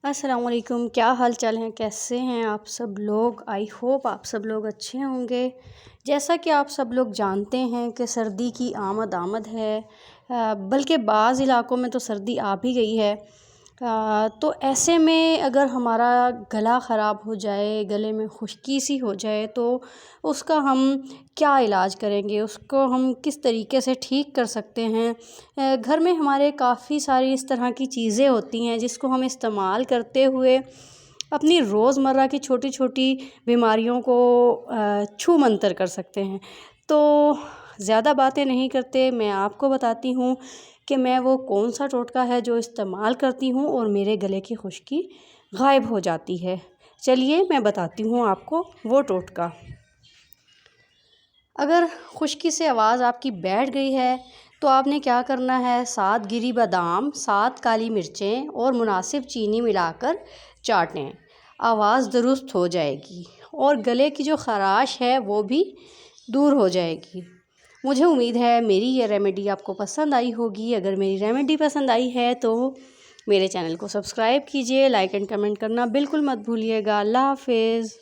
السلام علیکم، کیا حال چال ہیں؟ کیسے ہیں آپ سب لوگ؟ آئی ہوپ آپ سب لوگ اچھے ہوں گے۔ جیسا کہ آپ سب لوگ جانتے ہیں کہ سردی کی آمد ہے، بلکہ بعض علاقوں میں تو سردی آ بھی گئی ہے۔ تو ایسے میں اگر ہمارا گلا خراب ہو جائے، گلے میں خشکی سی ہو جائے تو اس کا ہم کیا علاج کریں گے؟ اس کو ہم کس طریقے سے ٹھیک کر سکتے ہیں؟ گھر میں ہمارے کافی ساری اس طرح کی چیزیں ہوتی ہیں جس کو ہم استعمال کرتے ہوئے اپنی روزمرہ کی چھوٹی چھوٹی بیماریوں کو چھو منتر کر سکتے ہیں۔ تو زیادہ باتیں نہیں کرتے، میں آپ کو بتاتی ہوں کہ میں وہ کون سا ٹوٹکا ہے جو استعمال کرتی ہوں اور میرے گلے کی خشکی غائب ہو جاتی ہے۔ چلیے میں بتاتی ہوں آپ کو وہ ٹوٹکا۔ اگر خشکی سے آواز آپ کی بیٹھ گئی ہے تو آپ نے کیا کرنا ہے، 7 گری بادام، 7 کالی مرچیں اور مناسب چینی ملا کر چاٹیں۔ آواز درست ہو جائے گی اور گلے کی جو خراش ہے وہ بھی دور ہو جائے گی۔ مجھے امید ہے میری یہ ریمیڈی آپ کو پسند آئی ہوگی۔ اگر میری ریمیڈی پسند آئی ہے تو میرے چینل کو سبسکرائب کیجیے، لائک اینڈ کمنٹ کرنا بالکل مت بھولیے گا۔ اللہ حافظ۔